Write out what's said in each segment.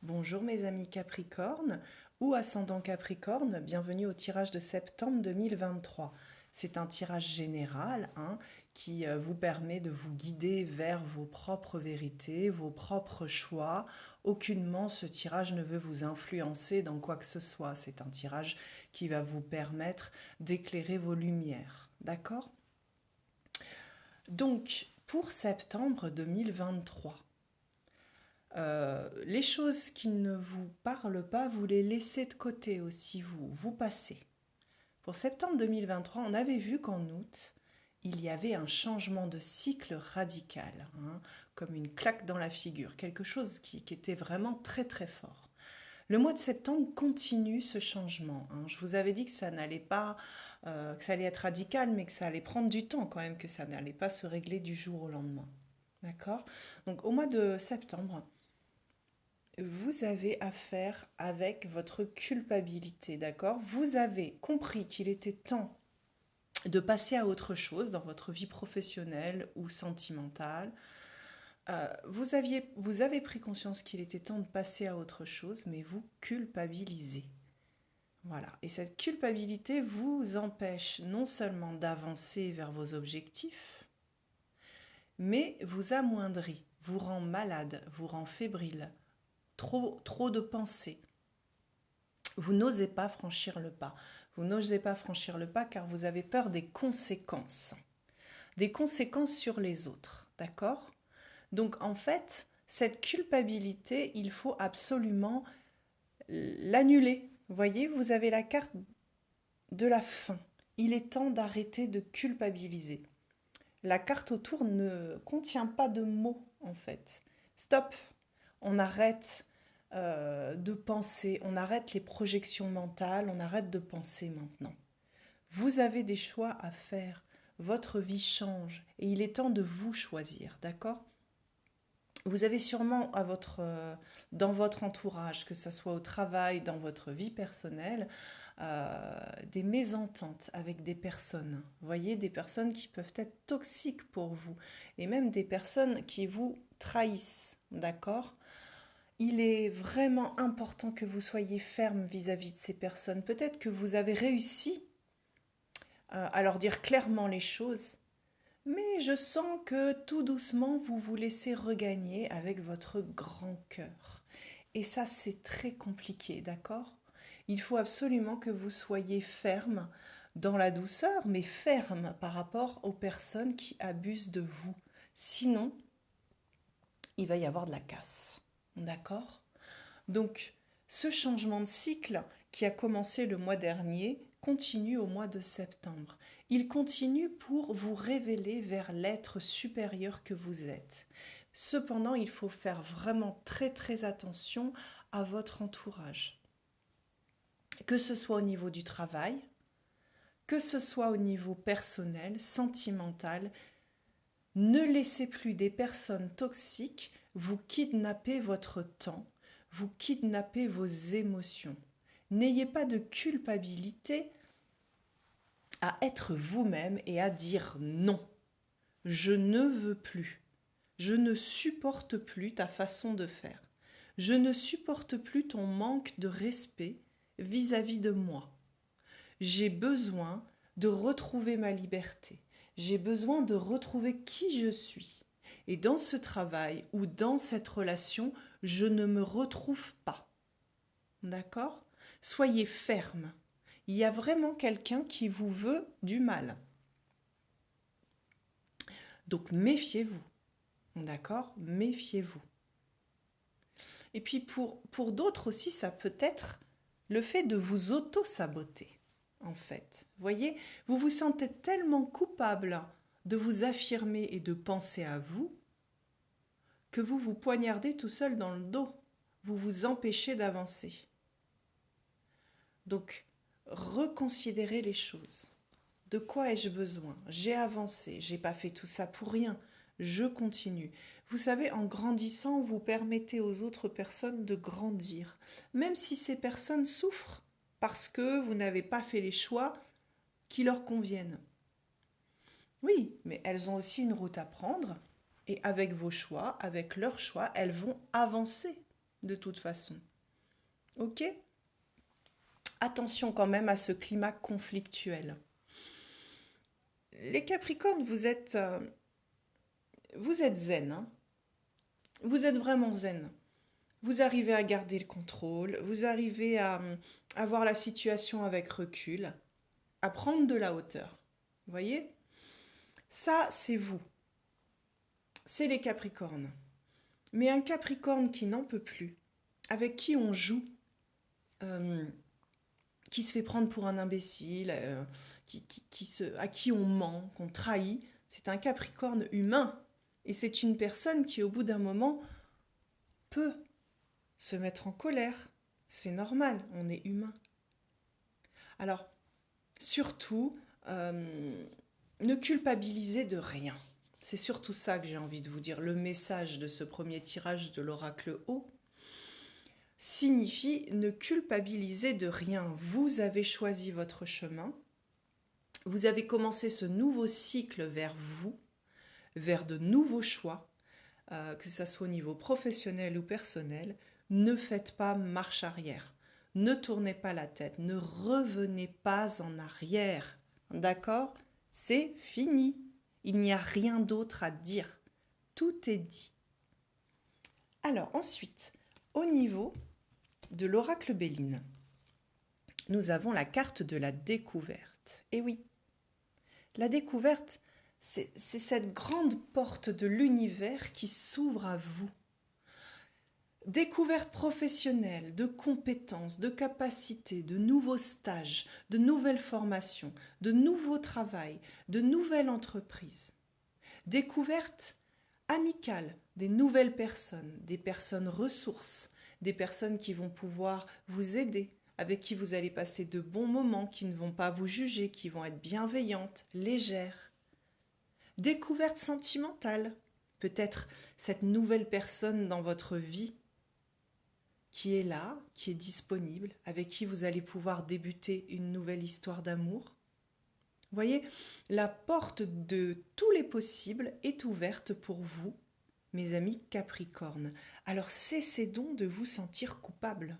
Bonjour mes amis Capricorne ou ascendant Capricorne, bienvenue au tirage de septembre 2023. C'est un tirage général qui vous permet de vous guider vers vos propres vérités, vos propres choix. Aucunement ce tirage ne veut vous influencer dans quoi que ce soit. C'est un tirage qui va vous permettre d'éclairer vos lumières. D'accord? Donc, pour septembre 2023, les choses qui ne vous parlent pas, vous les laissez de côté aussi, vous passez. Pour septembre 2023, on avait vu qu'en août, il y avait un changement de cycle radical, comme une claque dans la figure, quelque chose qui était vraiment très très fort. Le mois de septembre continue ce changement. Je vous avais dit que ça n'allait pas, que ça allait être radical, mais que ça allait prendre du temps quand même, que ça n'allait pas se régler du jour au lendemain. D'accord? Donc au mois de septembre, vous avez affaire avec votre culpabilité, d'accord? Vous avez compris qu'il était temps de passer à autre chose dans votre vie professionnelle ou sentimentale. Vous avez pris conscience qu'il était temps de passer à autre chose, mais vous culpabilisez. Voilà. Et cette culpabilité vous empêche non seulement d'avancer vers vos objectifs, mais vous amoindrit, vous rend malade, vous rend fébrile. Trop de pensées. Vous n'osez pas franchir le pas. Vous n'osez pas franchir le pas car vous avez peur des conséquences. Des conséquences sur les autres. D'accord? Donc en fait, cette culpabilité, il faut absolument l'annuler. Vous voyez, vous avez la carte de la fin. Il est temps d'arrêter de culpabiliser. La carte autour ne contient pas de mots en fait. Stop. On arrête de penser, on arrête les projections mentales, on arrête de penser maintenant. Vous avez des choix à faire, votre vie change et il est temps de vous choisir, d'accord? Vous avez sûrement dans votre entourage, que ce soit au travail, dans votre vie personnelle, des mésententes avec des personnes. Vous voyez, des personnes qui peuvent être toxiques pour vous et même des personnes qui vous trahissent, d'accord? Il est vraiment important que vous soyez ferme vis-à-vis de ces personnes. Peut-être que vous avez réussi à leur dire clairement les choses, mais je sens que tout doucement, vous vous laissez regagner avec votre grand cœur. Et ça, c'est très compliqué, d'accord? Il faut absolument que vous soyez ferme dans la douceur, mais ferme par rapport aux personnes qui abusent de vous. Sinon, il va y avoir de la casse. D'accord? Donc, ce changement de cycle qui a commencé le mois dernier continue au mois de septembre. Il continue pour vous révéler vers l'être supérieur que vous êtes. Cependant, il faut faire vraiment très très attention à votre entourage. Que ce soit au niveau du travail, que ce soit au niveau personnel, sentimental, ne laissez plus des personnes toxiques vous kidnapper votre temps, vous kidnapper vos émotions. N'ayez pas de culpabilité à être vous-même et à dire non. Je ne veux plus. Je ne supporte plus ta façon de faire. Je ne supporte plus ton manque de respect vis-à-vis de moi. J'ai besoin de retrouver ma liberté. J'ai besoin de retrouver qui je suis. Et dans ce travail ou dans cette relation, je ne me retrouve pas. D'accord? Soyez ferme. Il y a vraiment quelqu'un qui vous veut du mal. Donc méfiez-vous. D'accord? Méfiez-vous. Et puis pour d'autres aussi, ça peut être le fait de vous auto-saboter. En fait, voyez, vous vous sentez tellement coupable de vous affirmer et de penser à vous que vous vous poignardez tout seul dans le dos. Vous vous empêchez d'avancer. Donc, reconsidérez les choses. De quoi ai-je besoin? J'ai avancé, j'ai pas fait tout ça pour rien. Je continue. Vous savez, en grandissant, vous permettez aux autres personnes de grandir, même si ces personnes souffrent parce que vous n'avez pas fait les choix qui leur conviennent. Oui, mais elles ont aussi une route à prendre et avec vos choix, avec leurs choix, elles vont avancer. de toute façon. Ok? Attention quand même à ce climat conflictuel. Les Capricornes, vous êtes zen, hein. Vous êtes vraiment zen. Vous arrivez à garder le contrôle, vous arrivez à voir la situation avec recul, à prendre de la hauteur. Vous voyez? Ça, c'est vous. C'est les Capricornes. Mais un Capricorne qui n'en peut plus, avec qui on joue, qui se fait prendre pour un imbécile, à qui on ment, qu'on trahit, c'est un Capricorne humain. Et c'est une personne qui, au bout d'un moment, peut se mettre en colère. C'est normal, on est humain. Alors, surtout, ne culpabilisez de rien. C'est surtout ça que j'ai envie de vous dire. Le message de ce premier tirage de l'oracle haut signifie ne culpabiliser de rien. Vous avez choisi votre chemin. Vous avez commencé ce nouveau cycle vers vous, vers de nouveaux choix, que ce soit au niveau professionnel ou personnel. Ne faites pas marche arrière. Ne tournez pas la tête. Ne revenez pas en arrière. D'accord? C'est fini. Il n'y a rien d'autre à dire. Tout est dit. Alors ensuite, au niveau de l'oracle Béline, nous avons la carte de la découverte. Et oui, la découverte, c'est cette grande porte de l'univers qui s'ouvre à vous. Découverte professionnelle, de compétences, de capacités, de nouveaux stages, de nouvelles formations, de nouveaux travails, de nouvelles entreprises. Découverte amicale, des nouvelles personnes, des personnes ressources, des personnes qui vont pouvoir vous aider, avec qui vous allez passer de bons moments, qui ne vont pas vous juger, qui vont être bienveillantes, légères. Découverte sentimentale, peut-être cette nouvelle personne dans votre vie qui est là, qui est disponible, avec qui vous allez pouvoir débuter une nouvelle histoire d'amour. Vous voyez, la porte de tous les possibles est ouverte pour vous, mes amis Capricornes. Alors cessez donc de vous sentir coupable.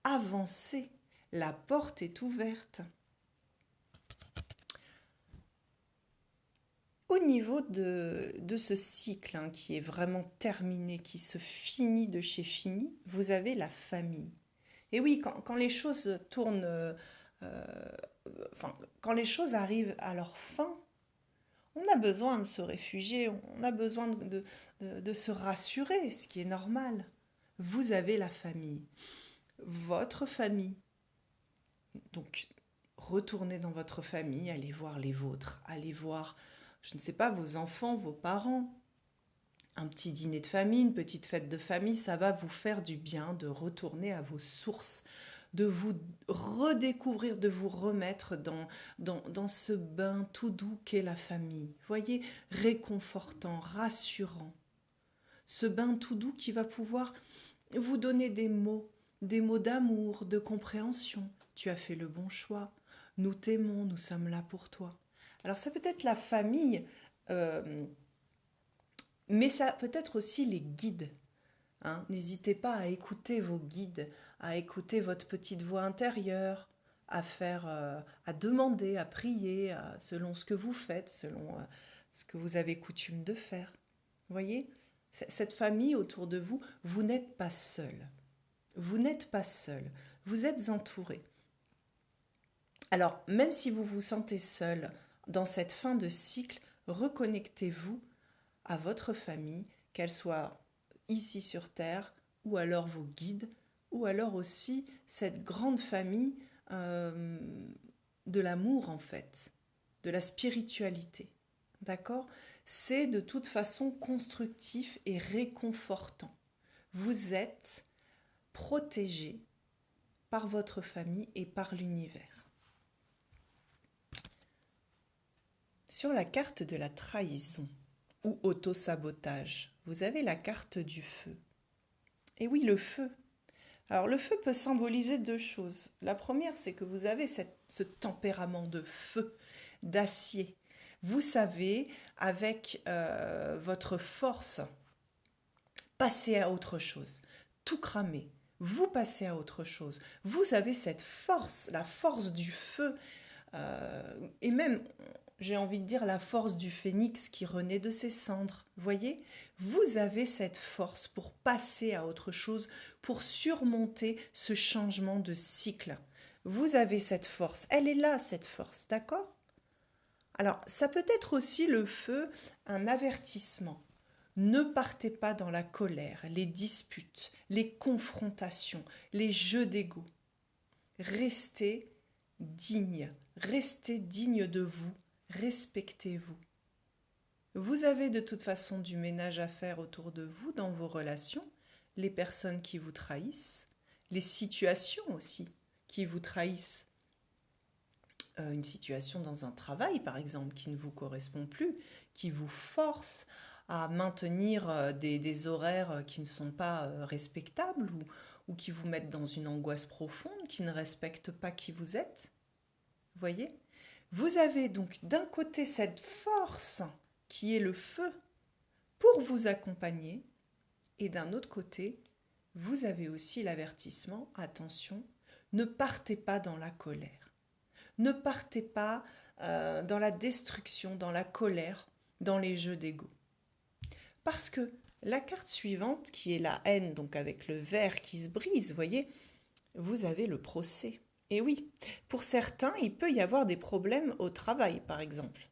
Avancez, la porte est ouverte. Au niveau de ce cycle qui est vraiment terminé, qui se finit de chez fini, vous avez la famille. Et oui, quand les choses tournent, quand les choses arrivent à leur fin, on a besoin de se réfugier, on a besoin de se rassurer, ce qui est normal. Vous avez la famille, votre famille. Donc, retournez dans votre famille, allez voir les vôtres, allez voir, je ne sais pas, vos enfants, vos parents. Un petit dîner de famille, une petite fête de famille, ça va vous faire du bien de retourner à vos sources, de vous redécouvrir, de vous remettre dans ce bain tout doux qu'est la famille. Voyez, réconfortant, rassurant. Ce bain tout doux qui va pouvoir vous donner des mots d'amour, de compréhension. Tu as fait le bon choix. Nous t'aimons, nous sommes là pour toi. Alors ça peut être la famille, mais ça peut être aussi les guides. N'hésitez pas à écouter vos guides, à écouter votre petite voix intérieure, à demander, à prier, selon ce que vous faites, selon ce que vous avez coutume de faire. Vous voyez, cette famille autour de vous, vous n'êtes pas seul. Vous n'êtes pas seul. Vous êtes entouré. Alors, même si vous vous sentez seul dans cette fin de cycle, reconnectez-vous à votre famille, qu'elle soit ici sur Terre, ou alors vos guides, ou alors aussi cette grande famille de l'amour en fait, de la spiritualité. D'accord ? C'est de toute façon constructif et réconfortant. Vous êtes protégé par votre famille et par l'univers. Sur la carte de la trahison ou autosabotage, vous avez la carte du feu. Et oui, le feu. Alors le feu peut symboliser deux choses. La première, c'est que vous avez ce tempérament de feu, d'acier. Vous savez, avec votre force, passer à autre chose. tout cramer. Vous passez à autre chose. Vous avez cette force, la force du feu, et même, j'ai envie de dire, la force du phénix qui renaît de ses cendres. Voyez, vous avez cette force pour passer à autre chose, pour surmonter ce changement de cycle. Vous avez cette force, elle est là, cette force, d'accord? Alors, ça peut être aussi le feu, un avertissement. Ne partez pas dans la colère, les disputes, les confrontations, les jeux d'ego. Restez digne de vous, respectez-vous. Vous avez de toute façon du ménage à faire autour de vous dans vos relations, les personnes qui vous trahissent, les situations aussi qui vous trahissent. Une situation dans un travail, par exemple, qui ne vous correspond plus, qui vous force à maintenir des horaires qui ne sont pas respectables ou qui vous mettent dans une angoisse profonde, qui ne respectent pas qui vous êtes. Voyez ? Vous avez donc d'un côté cette force qui est le feu pour vous accompagner et d'un autre côté, vous avez aussi l'avertissement, attention, ne partez pas dans la colère. Ne partez pas dans la destruction, dans la colère, dans les jeux d'ego. Parce que la carte suivante, qui est la haine, donc avec le verre qui se brise, voyez, vous avez le procès. Et oui, pour certains, il peut y avoir des problèmes au travail, par exemple.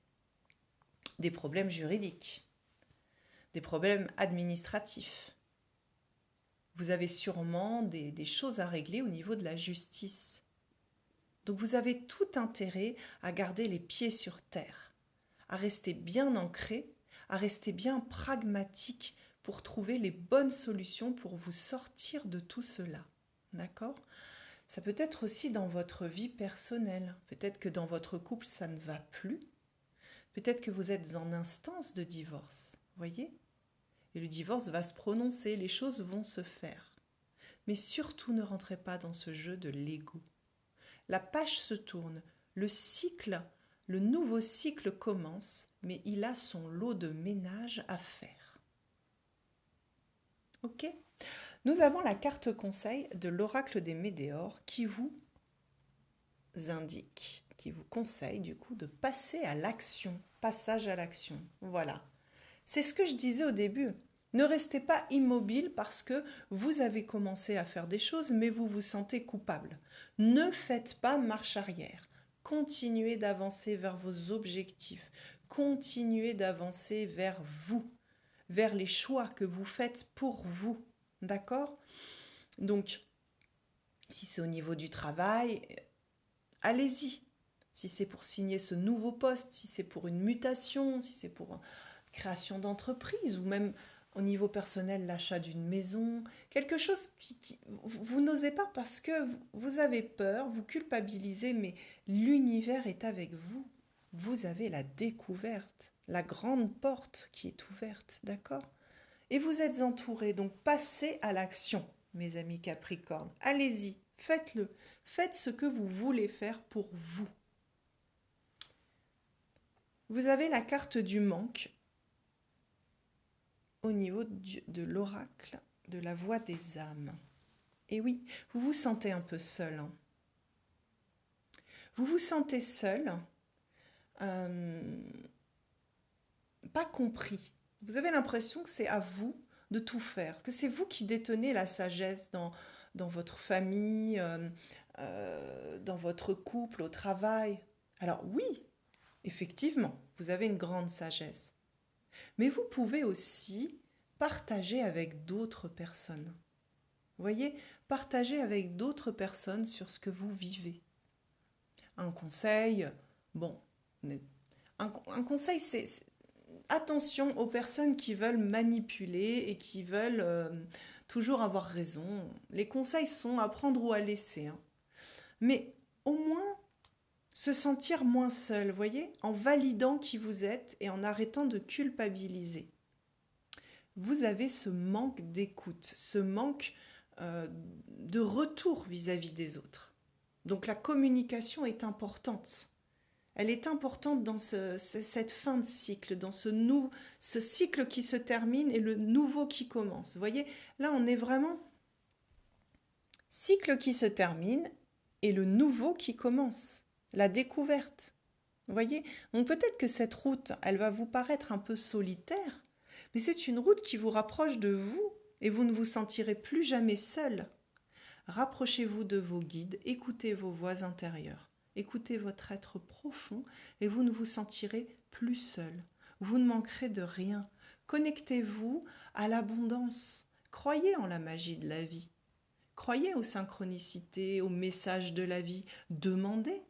Des problèmes juridiques, des problèmes administratifs. Vous avez sûrement des choses à régler au niveau de la justice. Donc vous avez tout intérêt à garder les pieds sur terre, à rester bien ancré, à rester bien pragmatique pour trouver les bonnes solutions pour vous sortir de tout cela. D'accord ? Ça peut être aussi dans votre vie personnelle. Peut-être que dans votre couple, ça ne va plus. Peut-être que vous êtes en instance de divorce. Voyez ? Et le divorce va se prononcer, les choses vont se faire. Mais surtout, ne rentrez pas dans ce jeu de l'ego. La page se tourne, le nouveau cycle commence, mais il a son lot de ménage à faire. Ok ? Nous avons la carte conseil de l'oracle des Médéors qui vous indique, qui vous conseille du coup de passer à l'action, passage à l'action. Voilà. C'est ce que je disais au début. Ne restez pas immobile parce que vous avez commencé à faire des choses, mais vous vous sentez coupable. Ne faites pas marche arrière. Continuez d'avancer vers vos objectifs. Continuez d'avancer vers vous, vers les choix que vous faites pour vous. D'accord ? Donc, si c'est au niveau du travail, allez-y. Si c'est pour signer ce nouveau poste, si c'est pour une mutation, si c'est pour une création d'entreprise ou même au niveau personnel, l'achat d'une maison, quelque chose qui vous n'osez pas parce que vous avez peur, vous culpabilisez, mais l'univers est avec vous. Vous avez la découverte, la grande porte qui est ouverte, d'accord ? Et vous êtes entourés, donc passez à l'action, mes amis Capricorne. Allez-y, faites-le. Faites ce que vous voulez faire pour vous. Vous avez la carte du manque au niveau de l'oracle de la voix des âmes. Et oui, vous vous sentez un peu seul. Hein. Vous vous sentez seul, pas compris. Vous avez l'impression que c'est à vous de tout faire, que c'est vous qui détenez la sagesse dans votre famille, dans votre couple, au travail. Alors oui, effectivement, vous avez une grande sagesse. Mais vous pouvez aussi partager avec d'autres personnes. Vous voyez, partager avec d'autres personnes sur ce que vous vivez. Un conseil, bon, un conseil, c'est attention aux personnes qui veulent manipuler et qui veulent toujours avoir raison. Les conseils sont à prendre ou à laisser. Hein. Mais au moins, se sentir moins seul, voyez, en validant qui vous êtes et en arrêtant de culpabiliser. Vous avez ce manque d'écoute, ce manque de retour vis-à-vis des autres. Donc la communication est importante. Elle est importante dans cette fin de cycle, dans ce cycle qui se termine et le nouveau qui commence. Vous voyez, là on est vraiment cycle qui se termine et le nouveau qui commence, la découverte. Vous voyez? Donc peut-être que cette route, elle va vous paraître un peu solitaire, mais c'est une route qui vous rapproche de vous et vous ne vous sentirez plus jamais seul. Rapprochez-vous de vos guides, écoutez vos voix intérieures, écoutez votre être profond et vous ne vous sentirez plus seul. Vous ne manquerez de rien. Connectez-vous à l'abondance. Croyez en la magie de la vie. Croyez aux synchronicités, aux messages de la vie. Demandez.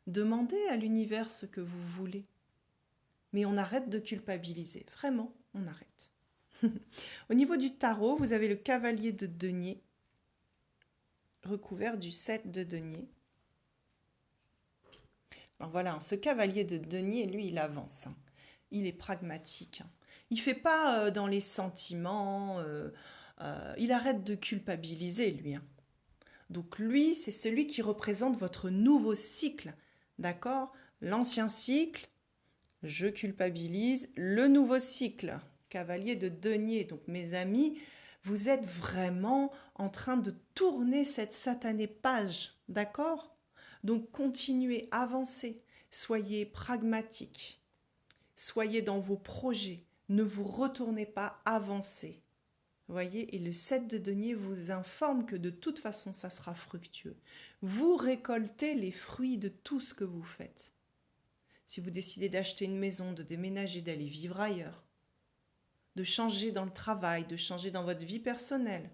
Demandez à l'univers ce que vous voulez. Mais on arrête de culpabiliser. Vraiment, on arrête. Au niveau du tarot, vous avez le cavalier de denier, recouvert du 7 de denier. Alors voilà, ce cavalier de denier, lui, il avance. Il est pragmatique. Il ne fait pas dans les sentiments. Il arrête de culpabiliser, lui. Donc lui, c'est celui qui représente votre nouveau cycle. D'accord? L'ancien cycle, je culpabilise. Le nouveau cycle, cavalier de denier. Donc mes amis, vous êtes vraiment en train de tourner cette satanée page. D'accord? Donc continuez, avancez. Soyez pragmatiques. Soyez dans vos projets. Ne vous retournez pas, avancez. Voyez, et le 7 de denier vous informe que de toute façon, ça sera fructueux. Vous récoltez les fruits de tout ce que vous faites. Si vous décidez d'acheter une maison, de déménager, d'aller vivre ailleurs, de changer dans le travail, de changer dans votre vie personnelle,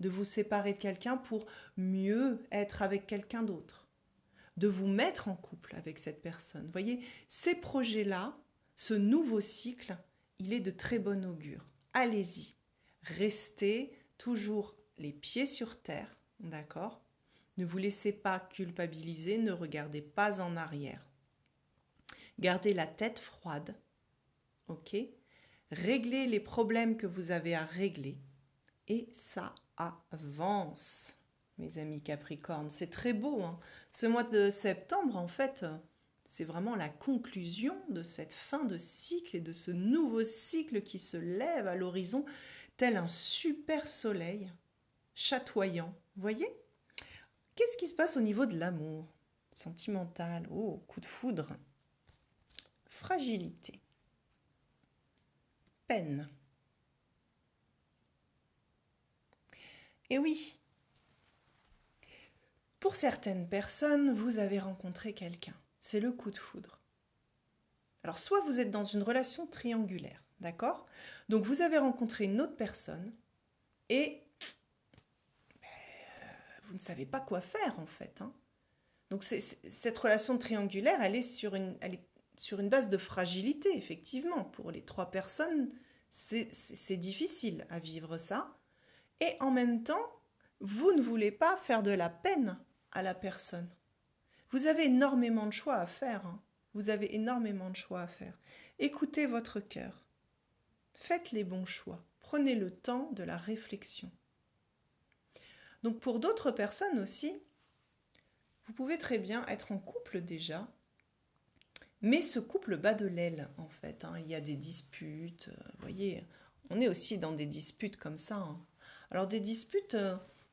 de vous séparer de quelqu'un pour mieux être avec quelqu'un d'autre, de vous mettre en couple avec cette personne. Voyez, ces projets-là, ce nouveau cycle, il est de très bon augure. Allez-y. Restez toujours les pieds sur terre, d'accord? Ne vous laissez pas culpabiliser, ne regardez pas en arrière. Gardez la tête froide, ok? Réglez les problèmes que vous avez à régler et ça avance, mes amis Capricorne. C'est très beau, hein? Ce mois de septembre, en fait, c'est vraiment la conclusion de cette fin de cycle et de ce nouveau cycle qui se lève à l'horizon tel un super soleil chatoyant. Vous voyez? Qu'est-ce qui se passe au niveau de l'amour sentimental? Oh, coup de foudre. Fragilité. Peine. Et oui, pour certaines personnes, vous avez rencontré quelqu'un. C'est le coup de foudre. Alors, soit vous êtes dans une relation triangulaire, d'accord? Donc, vous avez rencontré une autre personne et vous ne savez pas quoi faire, en fait. Hein. Donc, cette relation triangulaire, elle est sur une base de fragilité, effectivement. Pour les 3 personnes, c'est difficile à vivre ça. Et en même temps, vous ne voulez pas faire de la peine à la personne. Vous avez énormément de choix à faire. Hein. Vous avez énormément de choix à faire. Écoutez votre cœur. Faites les bons choix. Prenez le temps de la réflexion. Donc pour d'autres personnes aussi, vous pouvez très bien être en couple déjà, mais ce couple bat de l'aile en fait. Hein. Il y a des disputes, vous voyez, on est aussi dans des disputes comme ça. Hein. Alors des disputes,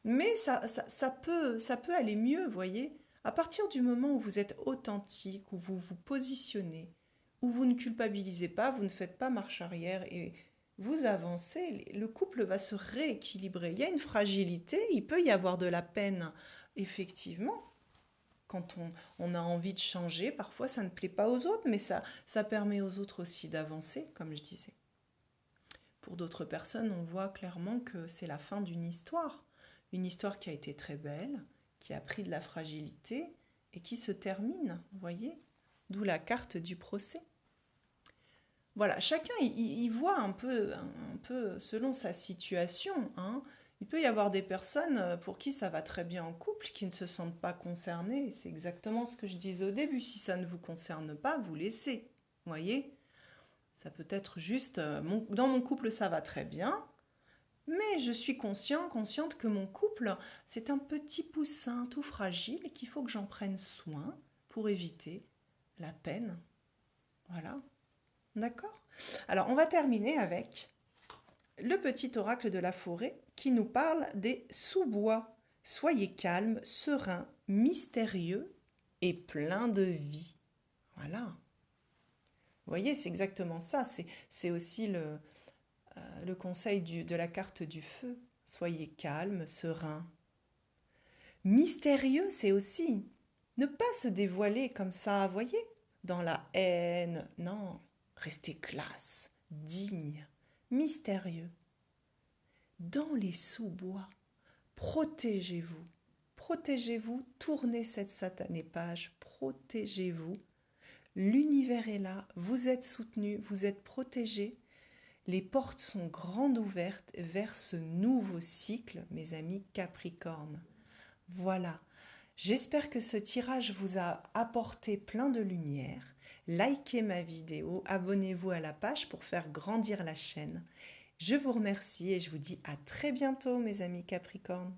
mais ça peut aller mieux, vous voyez. À partir du moment où vous êtes authentique, où vous vous positionnez, où vous ne culpabilisez pas, vous ne faites pas marche arrière et vous avancez, le couple va se rééquilibrer. Il y a une fragilité, il peut y avoir de la peine, effectivement. Quand on a envie de changer, parfois ça ne plaît pas aux autres, mais ça permet aux autres aussi d'avancer, comme je disais. Pour d'autres personnes, on voit clairement que c'est la fin d'une histoire. Une histoire qui a été très belle, qui a pris de la fragilité et qui se termine, vous voyez, d'où la carte du procès. Voilà, chacun il voit un peu selon sa situation. Hein. Il peut y avoir des personnes pour qui ça va très bien en couple, qui ne se sentent pas concernées. C'est exactement ce que je disais au début. Si ça ne vous concerne pas, vous laissez. Vous voyez ? Ça peut être juste, dans mon couple ça va très bien, mais je suis consciente que mon couple, c'est un petit poussin tout fragile et qu'il faut que j'en prenne soin pour éviter la peine. Voilà. D'accord ? Alors, on va terminer avec le petit oracle de la forêt qui nous parle des sous-bois. Soyez calme, serein, mystérieux et plein de vie. Voilà. Vous voyez, c'est exactement ça. C'est aussi le conseil de la carte du feu. Soyez calme, serein. Mystérieux, c'est aussi ne pas se dévoiler comme ça, voyez, dans la haine. Non, restez classe, digne, mystérieux. Dans les sous-bois, protégez-vous. Protégez-vous, tournez cette satanée page, protégez-vous. L'univers est là, vous êtes soutenu, vous êtes protégé. Les portes sont grandes ouvertes vers ce nouveau cycle, mes amis Capricorne. Voilà, j'espère que ce tirage vous a apporté plein de lumière. Likez ma vidéo, abonnez-vous à la page pour faire grandir la chaîne. Je vous remercie et je vous dis à très bientôt mes amis Capricorne.